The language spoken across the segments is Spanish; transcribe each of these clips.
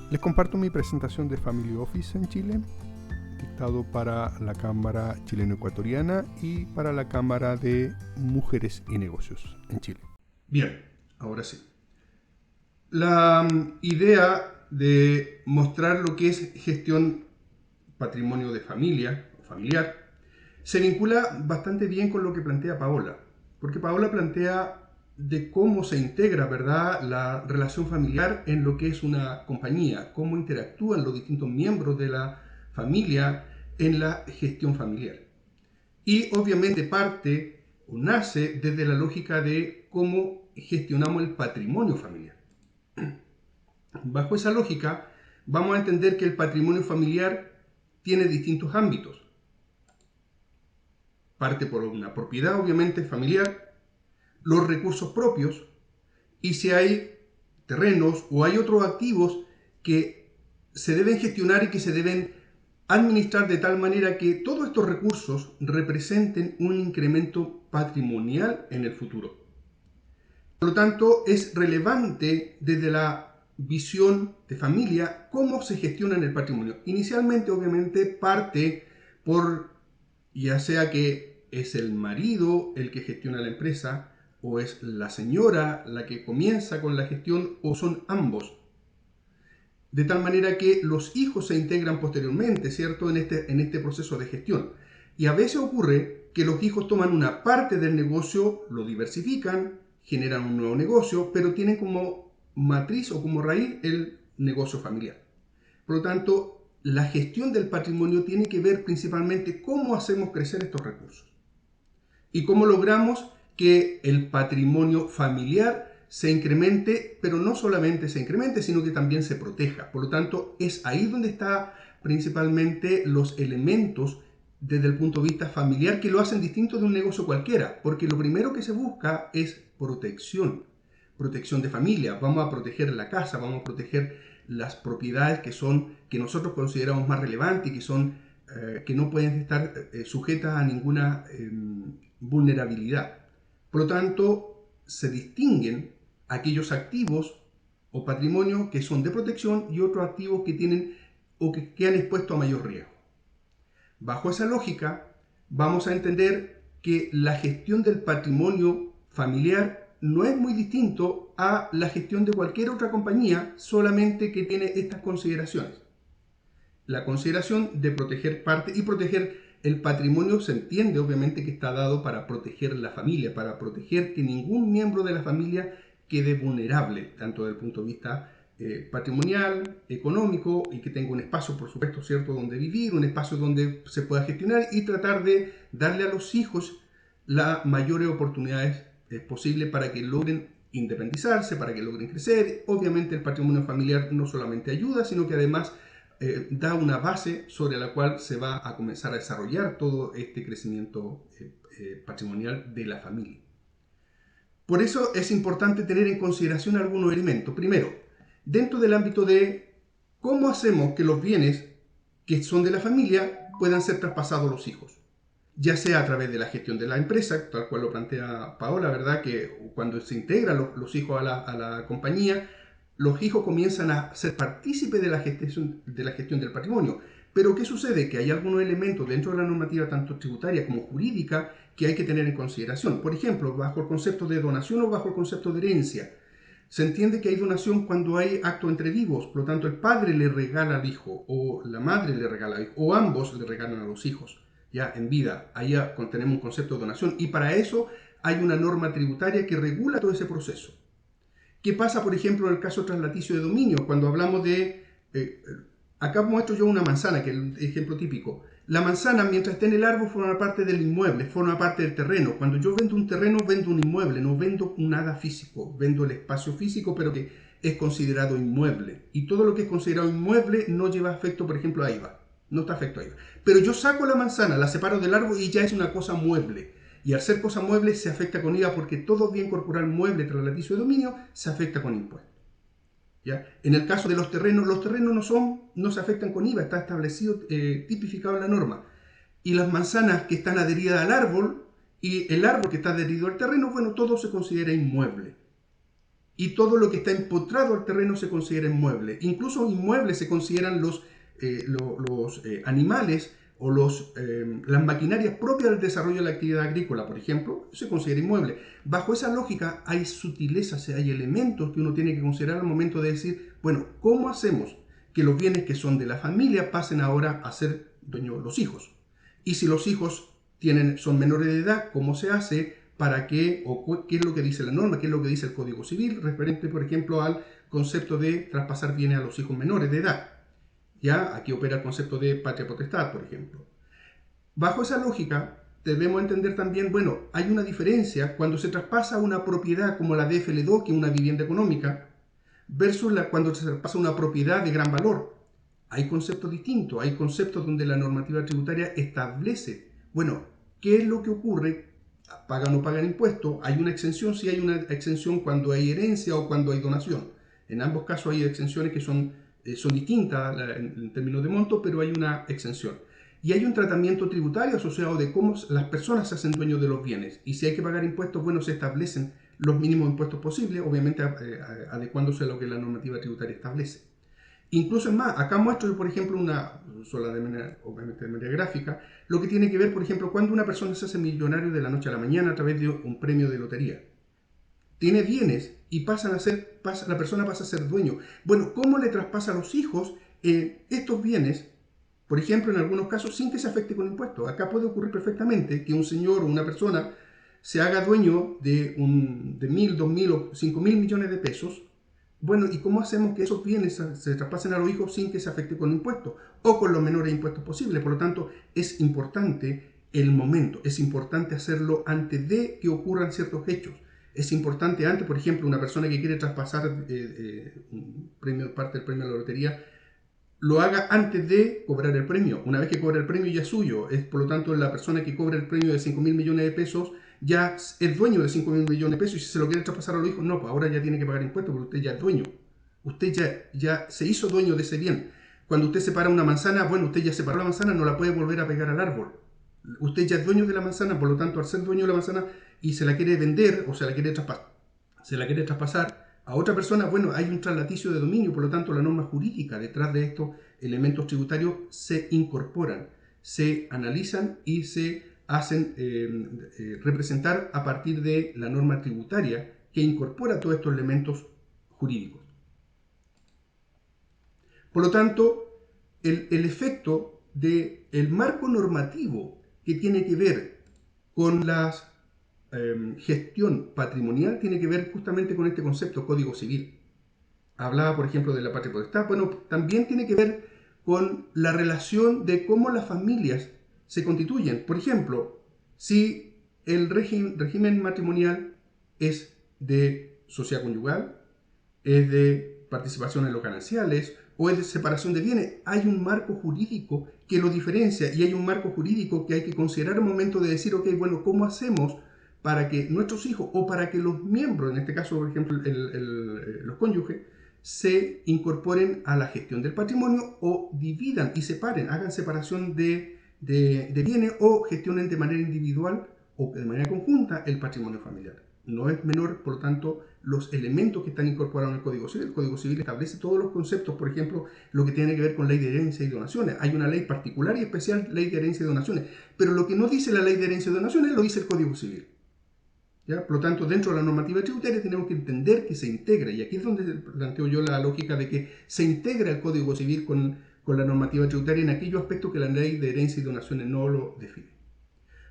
Les comparto mi presentación de Family Office en Chile, dictado para la Cámara Chileno-Ecuatoriana y para la Cámara de Mujeres y Negocios en Chile. Bien, ahora sí. La idea de mostrar lo que es gestión patrimonio de familia o familiar se vincula bastante bien con lo que plantea Paola, porque Paola plantea de cómo se integra, ¿verdad?, la relación familiar en lo que es una compañía, cómo interactúan los distintos miembros de la familia en la gestión familiar. Y obviamente parte o nace desde la lógica de cómo gestionamos el patrimonio familiar. Bajo esa lógica, vamos a entender que el patrimonio familiar tiene distintos ámbitos. Parte por una propiedad, obviamente, familiar, los recursos propios, y si hay terrenos o hay otros activos que se deben gestionar y que se deben administrar de tal manera que todos estos recursos representen un incremento patrimonial en el futuro. Por lo tanto, es relevante desde la visión de familia cómo se gestiona el patrimonio. Inicialmente, obviamente, parte por, ya sea que es el marido el que gestiona la empresa, o es la señora la que comienza con la gestión, o son ambos. De tal manera que los hijos se integran posteriormente, ¿cierto?, en este proceso de gestión. Y a veces ocurre que los hijos toman una parte del negocio, lo diversifican, generan un nuevo negocio, pero tienen como matriz o como raíz el negocio familiar. Por lo tanto, la gestión del patrimonio tiene que ver principalmente cómo hacemos crecer estos recursos y cómo logramos que el patrimonio familiar se incremente, pero no solamente se incremente, sino que también se proteja. Por lo tanto, es ahí donde están principalmente los elementos desde el punto de vista familiar que lo hacen distinto de un negocio cualquiera, porque lo primero que se busca es protección de familia. Vamos a proteger la casa, vamos a proteger las propiedades que nosotros consideramos más relevantes y que no pueden estar sujetas a ninguna vulnerabilidad. Por lo tanto, se distinguen aquellos activos o patrimonio que son de protección y otros activos que tienen o que quedan expuestos a mayor riesgo. Bajo esa lógica, vamos a entender que la gestión del patrimonio familiar no es muy distinto a la gestión de cualquier otra compañía, solamente que tiene estas consideraciones. La consideración de proteger parte y proteger el patrimonio se entiende obviamente que está dado para proteger la familia, para proteger que ningún miembro de la familia quede vulnerable, tanto desde el punto de vista patrimonial, económico, y que tenga un espacio, por supuesto, cierto, donde vivir, un espacio donde se pueda gestionar y tratar de darle a los hijos las mayores oportunidades posibles para que logren independizarse, para que logren crecer. Obviamente el patrimonio familiar no solamente ayuda, sino que además da una base sobre la cual se va a comenzar a desarrollar todo este crecimiento patrimonial de la familia. Por eso es importante tener en consideración algunos elementos. Primero, dentro del ámbito de cómo hacemos que los bienes que son de la familia puedan ser traspasados a los hijos, ya sea a través de la gestión de la empresa, tal cual lo plantea Paola, ¿verdad?, que cuando se integran los hijos a la compañía, los hijos comienzan a ser partícipes de la gestión del patrimonio. Pero ¿qué sucede? Que hay algunos elementos dentro de la normativa, tanto tributaria como jurídica, que hay que tener en consideración. Por ejemplo, bajo el concepto de donación o bajo el concepto de herencia. Se entiende que hay donación cuando hay acto entre vivos, por lo tanto el padre le regala al hijo, o la madre le regala al hijo, o ambos le regalan a los hijos, ya en vida. Ahí tenemos un concepto de donación, y para eso hay una norma tributaria que regula todo ese proceso. ¿Qué pasa, por ejemplo, en el caso traslaticio de dominio? Cuando hablamos de... acá muestro yo una manzana, que es el ejemplo típico. La manzana, mientras esté en el árbol, forma parte del inmueble, forma parte del terreno. Cuando yo vendo un terreno, vendo un inmueble, no vendo nada físico. Vendo el espacio físico, pero que es considerado inmueble. Y todo lo que es considerado inmueble no lleva afecto, por ejemplo, a IVA. No está afecto a IVA. Pero yo saco la manzana, la separo del árbol y ya es una cosa mueble. Y al ser cosa mueble se afecta con IVA porque todo bien corporal mueble traslaticio de dominio se afecta con impuestos. ¿Ya? En el caso de los terrenos no se afectan con IVA, está establecido, tipificado en la norma. Y las manzanas que están adheridas al árbol y el árbol que está adherido al terreno, bueno, todo se considera inmueble. y todo lo que está empotrado al terreno se considera inmueble. Incluso inmuebles se consideran los animales o las maquinarias propias del desarrollo de la actividad agrícola, por ejemplo, se considera inmueble. Bajo esa lógica hay sutilezas, hay elementos que uno tiene que considerar al momento de decir, bueno, ¿cómo hacemos que los bienes que son de la familia pasen ahora a ser dueños los hijos? Y si los hijos son menores de edad, ¿cómo se hace? ¿Para qué? ¿O qué es lo que dice la norma? ¿Qué es lo que dice el Código Civil? Referente, por ejemplo, al concepto de traspasar bienes a los hijos menores de edad. Ya aquí opera el concepto de patria potestad, por ejemplo. Bajo esa lógica, debemos entender también, bueno, hay una diferencia cuando se traspasa una propiedad como la DFL2, que es una vivienda económica, versus cuando se traspasa una propiedad de gran valor. Hay conceptos distintos, hay conceptos donde la normativa tributaria establece, bueno, ¿qué es lo que ocurre? ¿Pagan o no pagan impuestos? ¿Hay una exención? Sí, hay una exención cuando hay herencia o cuando hay donación. En ambos casos hay exenciones que son distintas en términos de monto, pero hay una exención. Y hay un tratamiento tributario asociado de cómo las personas se hacen dueños de los bienes. Y si hay que pagar impuestos, bueno, se establecen los mínimos impuestos posibles, obviamente adecuándose a lo que la normativa tributaria establece. Incluso es más, acá muestro, por ejemplo, obviamente de manera gráfica, lo que tiene que ver, por ejemplo, cuando una persona se hace millonario de la noche a la mañana a través de un premio de lotería. Tiene bienes y la persona pasa a ser dueño. Bueno, ¿cómo le traspasa a los hijos estos bienes? Por ejemplo, en algunos casos, sin que se afecte con impuestos. Acá puede ocurrir perfectamente que un señor o una persona se haga dueño de 1.000, 2.000 o 5.000 millones de pesos. Bueno, ¿y cómo hacemos que esos bienes se traspasen a los hijos sin que se afecte con impuestos o con los menores impuestos posibles? Por lo tanto, es importante el momento, es importante hacerlo antes de que ocurran ciertos hechos. Es importante antes, por ejemplo, una persona que quiere traspasar parte del premio de la lotería, lo haga antes de cobrar el premio. Una vez que cobra el premio ya es suyo. Por lo tanto, la persona que cobra el premio de 5.000 millones de pesos ya es dueño de 5.000 millones de pesos y si se lo quiere traspasar a los hijos, no, pues ahora ya tiene que pagar impuestos porque usted ya es dueño. Usted ya se hizo dueño de ese bien. Cuando usted separa una manzana, bueno, usted ya separó la manzana, no la puede volver a pegar al árbol. Usted ya es dueño de la manzana, por lo tanto, al ser dueño de la manzana y se la quiere vender o se la quiere traspasar a otra persona, bueno, hay un traslaticio de dominio, por lo tanto, la norma jurídica detrás de estos elementos tributarios se incorporan, se analizan y se hacen representar a partir de la norma tributaria que incorpora todos estos elementos jurídicos. Por lo tanto, el efecto del marco normativo que tiene que ver con la gestión patrimonial tiene que ver justamente con este concepto Código Civil. Hablaba, por ejemplo, de la patria potestad. Bueno, también tiene que ver con la relación de cómo las familias se constituyen. Por ejemplo, si el régimen matrimonial es de sociedad conyugal, es de participación en los gananciales o es de separación de bienes, hay un marco jurídico que lo diferencia y hay un marco jurídico que hay que considerar al momento de decir, ok, bueno, ¿cómo hacemos para que nuestros hijos o para que los miembros, en este caso, por ejemplo, los cónyuges, se incorporen a la gestión del patrimonio o dividan y separen, hagan separación de bienes o gestionen de manera individual o de manera conjunta el patrimonio familiar? No es menor, por lo tanto, los elementos que están incorporados en el Código Civil. El Código Civil establece todos los conceptos, por ejemplo, lo que tiene que ver con ley de herencia y donaciones. Hay una ley particular y especial, ley de herencia y donaciones. Pero lo que no dice la ley de herencia y donaciones lo dice el Código Civil. ¿Ya? Por lo tanto, dentro de la normativa tributaria tenemos que entender que se integra, y aquí es donde planteo yo la lógica de que se integra el Código Civil con la normativa tributaria en aquellos aspectos que la ley de herencia y donaciones no lo define.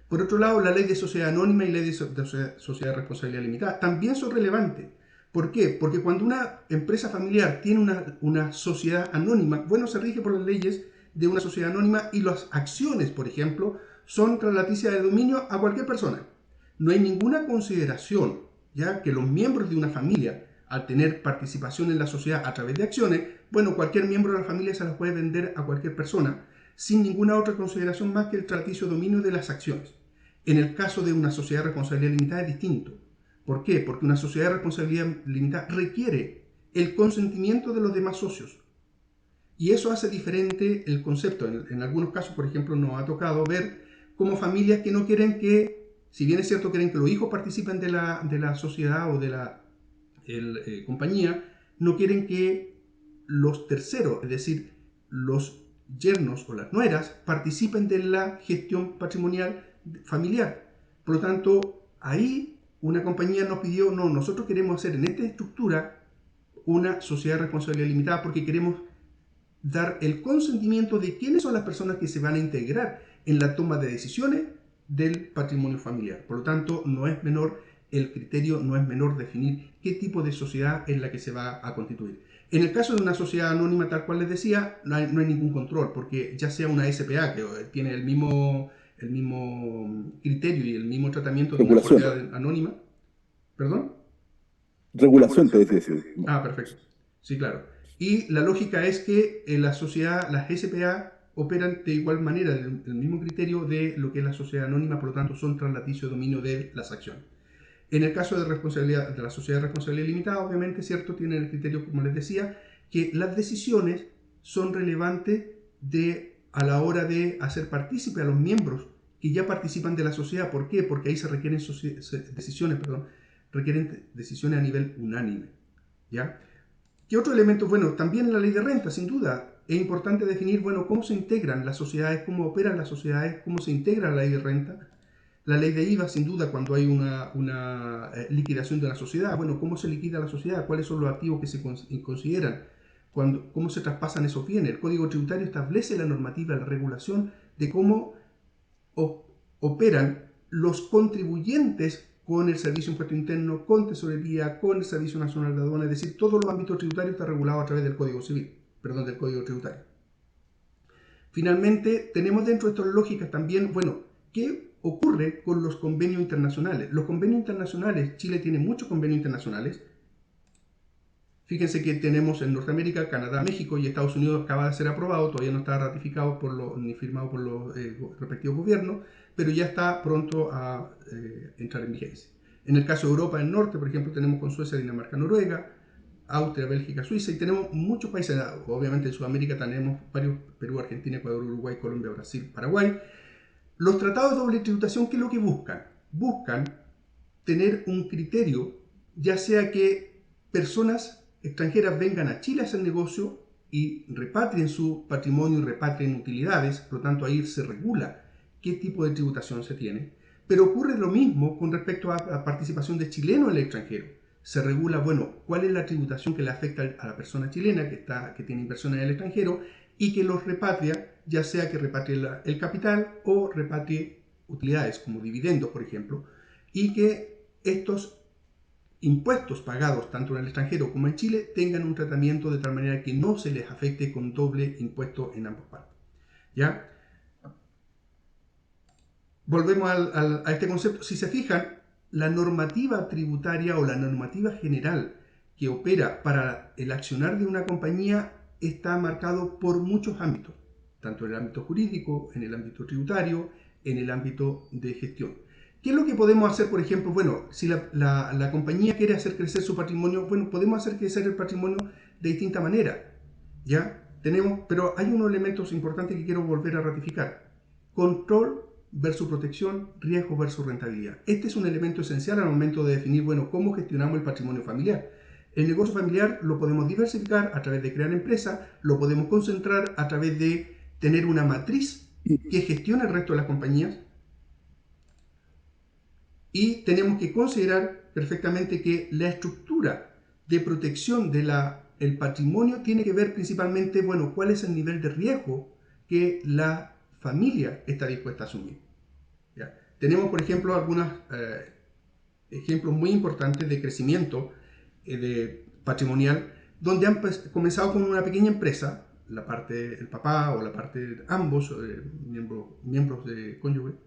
Por otro lado, la ley de sociedad anónima y ley de sociedad de responsabilidad limitada también son relevantes. ¿Por qué? Porque cuando una empresa familiar tiene una sociedad anónima, bueno, se rige por las leyes de una sociedad anónima y las acciones, por ejemplo, son traslaticias de dominio a cualquier persona. No hay ninguna consideración, ya que los miembros de una familia, al tener participación en la sociedad a través de acciones, bueno, cualquier miembro de la familia se las puede vender a cualquier persona, sin ninguna otra consideración más que el traslatio dominio de las acciones. En el caso de una sociedad de responsabilidad limitada es distinto. ¿Por qué? Porque una sociedad de responsabilidad limitada requiere el consentimiento de los demás socios. Y eso hace diferente el concepto. En algunos casos, por ejemplo, nos ha tocado ver como familias que no quieren que, si bien es cierto, quieren que los hijos participen de la sociedad o de la compañía, no quieren que los terceros, es decir, los yernos o las nueras, participen de la gestión patrimonial familiar. Por lo tanto, ahí una compañía nos pidió, no, nosotros queremos hacer en esta estructura una sociedad de responsabilidad limitada porque queremos dar el consentimiento de quiénes son las personas que se van a integrar en la toma de decisiones del patrimonio familiar. Por lo tanto, no es menor el criterio, no es menor definir qué tipo de sociedad es la que se va a constituir. En el caso de una sociedad anónima, tal cual les decía, no hay ningún control, porque ya sea una SPA, que tiene el mismo criterio y el mismo tratamiento de una Regulación. sociedad anónima, ¿perdón? Regulación, te decía. Ah, perfecto. Sí, claro. Y la lógica es que las SPA operan de igual manera, el mismo criterio de lo que es la sociedad anónima, por lo tanto son traslaticio de dominio de las acciones. En el caso de responsabilidad de la sociedad de responsabilidad limitada, obviamente, cierto, tiene el criterio, como les decía, que las decisiones son relevantes a la hora de hacer partícipe a los miembros que ya participan de la sociedad. ¿Por qué? Porque ahí se requieren decisiones a nivel unánime. ¿Ya? ¿Qué otro elemento? Bueno, también la ley de renta, sin duda. Es importante definir, bueno, cómo se integran las sociedades, cómo operan las sociedades, cómo se integra la ley de renta. La ley de IVA, sin duda, cuando hay una liquidación de la sociedad. Bueno, ¿cómo se liquida la sociedad? ¿Cuáles son los activos que se consideran? ¿Cómo se traspasan esos bienes? El Código Tributario establece la normativa, la regulación de cómo operan los contribuyentes con el Servicio de Impuesto Interno, con Tesorería, con el Servicio Nacional de Aduana, es decir, todos los ámbitos tributarios está regulado a través del Código Civil, del Código Tributario. Finalmente, tenemos dentro de estas lógicas también, bueno, ¿qué ocurre con los convenios internacionales? Los convenios internacionales, Chile tiene muchos convenios internacionales. Fíjense que tenemos en Norteamérica, Canadá, México y Estados Unidos acaba de ser aprobado, todavía no está ratificado ni firmado por los respectivos gobiernos, pero ya está pronto a entrar en vigencia. En el caso de Europa del Norte, por ejemplo, tenemos con Suecia, Dinamarca, Noruega, Austria, Bélgica, Suiza, y tenemos muchos países, obviamente en Sudamérica tenemos varios, Perú, Argentina, Ecuador, Uruguay, Colombia, Brasil, Paraguay. Los tratados de doble tributación, ¿qué es lo que buscan? Buscan tener un criterio, ya sea que personas extranjeras vengan a Chile a hacer negocio y repatrien su patrimonio y repatrien utilidades, por lo tanto ahí se regula qué tipo de tributación se tiene, pero ocurre lo mismo con respecto a la participación de chilenos en el extranjero. Se regula, bueno, cuál es la tributación que le afecta a la persona chilena que tiene inversiones en el extranjero y que los repatria, ya sea que repatrie el capital o repatrie utilidades como dividendos, por ejemplo, y que estos impuestos pagados tanto en el extranjero como en Chile tengan un tratamiento de tal manera que no se les afecte con doble impuesto en ambas partes. ¿Ya? Volvemos a este concepto. Si se fijan, la normativa tributaria o la normativa general que opera para el accionar de una compañía está marcado por muchos ámbitos, tanto en el ámbito jurídico, en el ámbito tributario, en el ámbito de gestión. ¿Qué es lo que podemos hacer, por ejemplo? Bueno, si la compañía quiere hacer crecer su patrimonio, bueno, podemos hacer crecer el patrimonio de distinta manera, ¿ya? Pero hay unos elementos importantes que quiero volver a ratificar. Control versus protección, riesgo versus rentabilidad. Este es un elemento esencial al momento de definir, bueno, cómo gestionamos el patrimonio familiar. El negocio familiar lo podemos diversificar a través de crear empresas, lo podemos concentrar a través de tener una matriz que gestione el resto de las compañías, y tenemos que considerar perfectamente que la estructura de protección del patrimonio tiene que ver principalmente, bueno, cuál es el nivel de riesgo que la familia está dispuesta a asumir. ¿Ya? Tenemos, por ejemplo, algunos ejemplos muy importantes de crecimiento patrimonial, donde han comenzado con una pequeña empresa, la parte el papá o la parte de ambos miembros de cónyuge,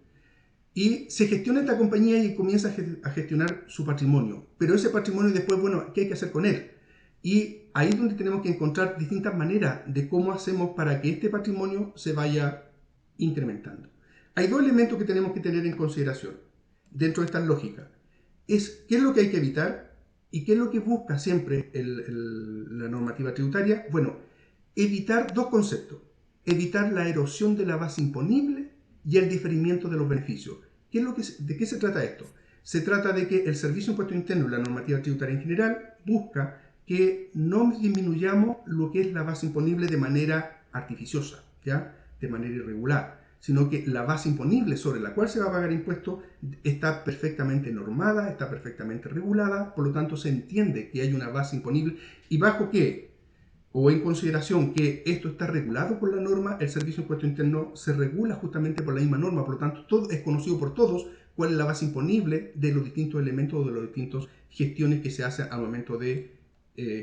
y se gestiona esta compañía y comienza a gestionar su patrimonio. Pero ese patrimonio después, bueno, ¿qué hay que hacer con él? Y ahí es donde tenemos que encontrar distintas maneras de cómo hacemos para que este patrimonio se vaya incrementando. Hay dos elementos que tenemos que tener en consideración dentro de esta lógica. Es qué es lo que hay que evitar y qué es lo que busca siempre la normativa tributaria. Bueno, evitar dos conceptos. Evitar la erosión de la base imponible y el diferimiento de los beneficios. ¿De qué se trata esto? Se trata de que el Servicio de Impuesto Interno y la normativa tributaria en general busca que no disminuyamos lo que es la base imponible de manera artificiosa, ¿ya? De manera irregular, sino que la base imponible sobre la cual se va a pagar impuesto está perfectamente normada, está perfectamente regulada, por lo tanto se entiende que hay una base imponible y bajo qué, o en consideración que esto está regulado por la norma, el Servicio de Impuesto Interno se regula justamente por la misma norma, por lo tanto todo es conocido por todos cuál es la base imponible de los distintos elementos o de las distintas gestiones que se hacen al momento de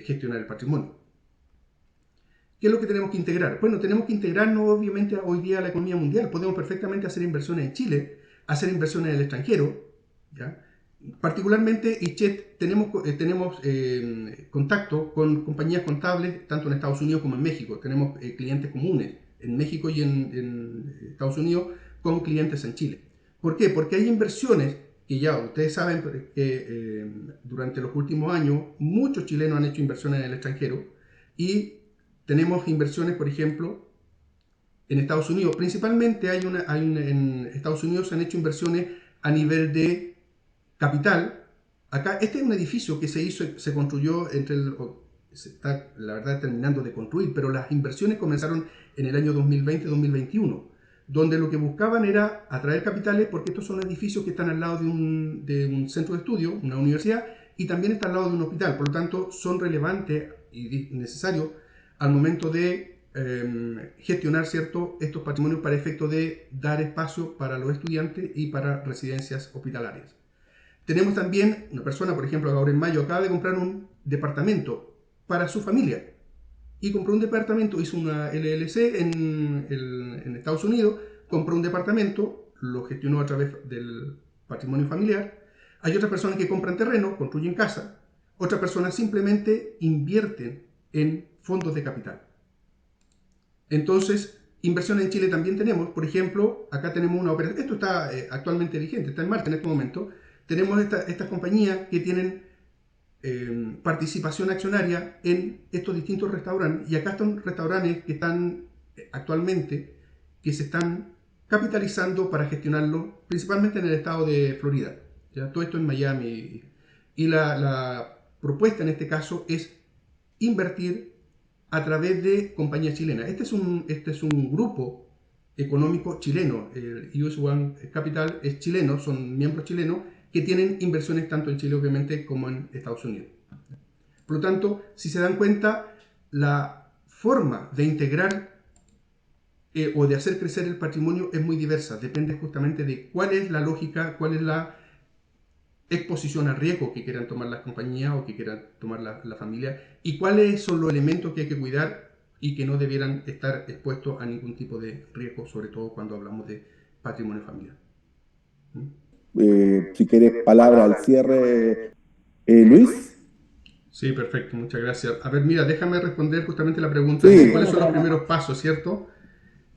gestionar el patrimonio. ¿Qué es lo que tenemos que integrar? Bueno, tenemos que integrarnos obviamente hoy día a la economía mundial. Podemos perfectamente hacer inversiones en Chile, hacer inversiones en el extranjero, ¿ya? Particularmente, ICHET, tenemos contacto con compañías contables tanto en Estados Unidos como en México. Tenemos clientes comunes en México y en Estados Unidos con clientes en Chile. ¿Por qué? Porque hay inversiones que ya ustedes saben que durante los últimos años muchos chilenos han hecho inversiones en el extranjero y tenemos inversiones, por ejemplo, en Estados Unidos. Principalmente en Estados Unidos se han hecho inversiones a nivel de capital. Acá, este es un edificio que se construyó se está, la verdad, terminando de construir, pero las inversiones comenzaron en el año 2020-2021, donde lo que buscaban era atraer capitales, porque estos son edificios que están al lado de un centro de estudio, una universidad, y también está al lado de un hospital. Por lo tanto, son relevantes y necesarios al momento de gestionar estos patrimonios para efecto de dar espacio para los estudiantes y para residencias hospitalarias. Tenemos también una persona, por ejemplo, ahora en mayo acaba de comprar un departamento para su familia y compró un departamento, hizo una LLC en Estados Unidos, compró un departamento, lo gestionó a través del patrimonio familiar. Hay otras personas que compran terreno, construyen casa, otras personas simplemente invierten en fondos de capital. Entonces, inversión en Chile también tenemos, por ejemplo, acá tenemos una operación, esto está actualmente vigente, está en marcha en este momento, tenemos estas compañías que tienen participación accionaria en estos distintos restaurantes, y acá están restaurantes que están actualmente, que se están capitalizando para gestionarlo, principalmente en el estado de Florida, ¿ya? Todo esto en Miami, y la propuesta en este caso es invertir a través de compañías chilenas. Este es un grupo económico chileno, el US One Capital es chileno, son miembros chilenos que tienen inversiones tanto en Chile obviamente como en Estados Unidos. Por lo tanto, si se dan cuenta, la forma de integrar o de hacer crecer el patrimonio es muy diversa, depende justamente de cuál es la lógica, cuál es la exposición a riesgo que quieran tomar las compañías o que quieran tomar la familia y cuáles son los elementos que hay que cuidar y que no debieran estar expuestos a ningún tipo de riesgo, sobre todo cuando hablamos de patrimonio familiar. Si quieres palabra al cierre, Luis. Sí, perfecto, muchas gracias. A ver, mira, déjame responder justamente la pregunta. Sí. ¿Cuáles son los primeros pasos, cierto?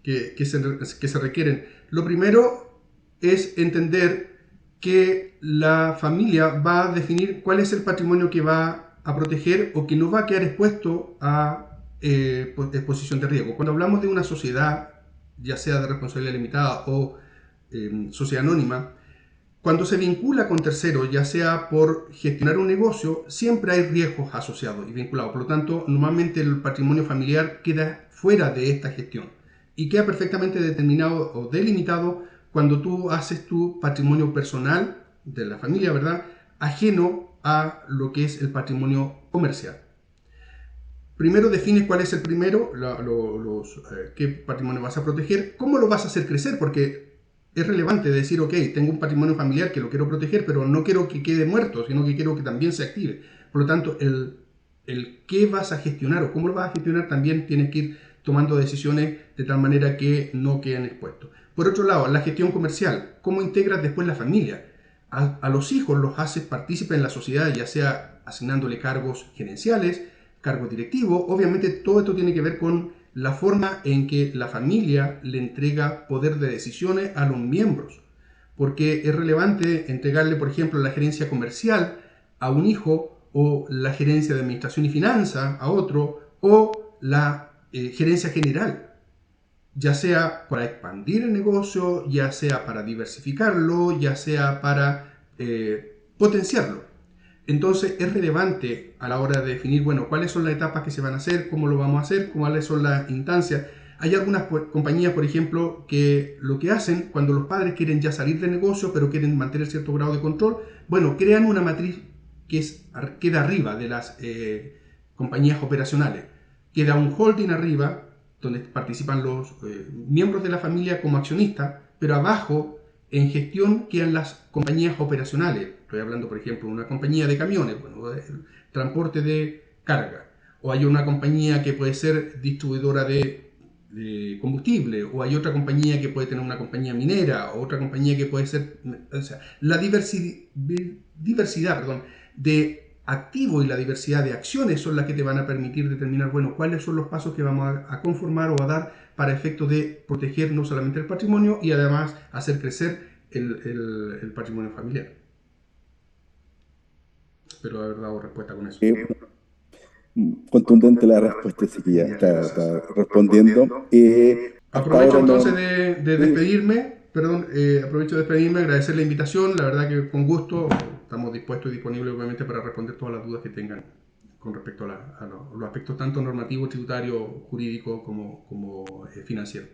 Que se requieren. Lo primero es entender que la familia va a definir cuál es el patrimonio que va a proteger o que no va a quedar expuesto a exposición de riesgo. Cuando hablamos de una sociedad, ya sea de responsabilidad limitada o sociedad anónima, cuando se vincula con terceros, ya sea por gestionar un negocio, siempre hay riesgos asociados y vinculados. Por lo tanto, normalmente el patrimonio familiar queda fuera de esta gestión y queda perfectamente determinado o delimitado cuando tú haces tu patrimonio personal de la familia, ¿verdad?, ajeno a lo que es el patrimonio comercial. Primero defines cuál es el primero, qué patrimonio vas a proteger, cómo lo vas a hacer crecer, porque es relevante decir, ok, tengo un patrimonio familiar que lo quiero proteger, pero no quiero que quede muerto, sino que quiero que también se active. Por lo tanto, el qué vas a gestionar o cómo lo vas a gestionar también tienes que ir tomando decisiones de tal manera que no queden expuestos. Por otro lado, la gestión comercial, cómo integras después la familia. A los hijos los haces partícipes en la sociedad, ya sea asignándole cargos gerenciales, cargos directivos. Obviamente todo esto tiene que ver con la forma en que la familia le entrega poder de decisiones a los miembros, porque es relevante entregarle, por ejemplo, la gerencia comercial a un hijo o la gerencia de administración y finanzas a otro o la gerencia general, ya sea para expandir el negocio, ya sea para diversificarlo, ya sea para potenciarlo. Entonces es relevante a la hora de definir, bueno, cuáles son las etapas que se van a hacer, cómo lo vamos a hacer, cuáles son las instancias. Hay algunas compañías, por ejemplo, que lo que hacen cuando los padres quieren ya salir de negocio, pero quieren mantener cierto grado de control, bueno, crean una matriz que queda arriba de las compañías operacionales. Queda un holding arriba, donde participan los miembros de la familia como accionistas, pero abajo, en gestión, quedan las compañías operacionales. Estoy hablando, por ejemplo, de una compañía de camiones, bueno, transporte de carga. O hay una compañía que puede ser distribuidora de combustible, o hay otra compañía que puede tener una compañía minera, o otra compañía que puede ser... O sea, la diversidad de activos y la diversidad de acciones son las que te van a permitir determinar, bueno, cuáles son los pasos que vamos a conformar o a dar para efecto de proteger no solamente el patrimonio y además hacer crecer el patrimonio familiar. Espero haber dado respuesta con eso. Contundente la respuesta, así que ya está respondiendo. Hasta Aprovecho ahora entonces no. de Sí, despedirme, perdón, aprovecho de despedirme, agradecer la invitación, la verdad que con gusto estamos dispuestos y disponibles obviamente para responder todas las dudas que tengan con respecto a los aspectos tanto normativos, tributarios, jurídicos como financieros.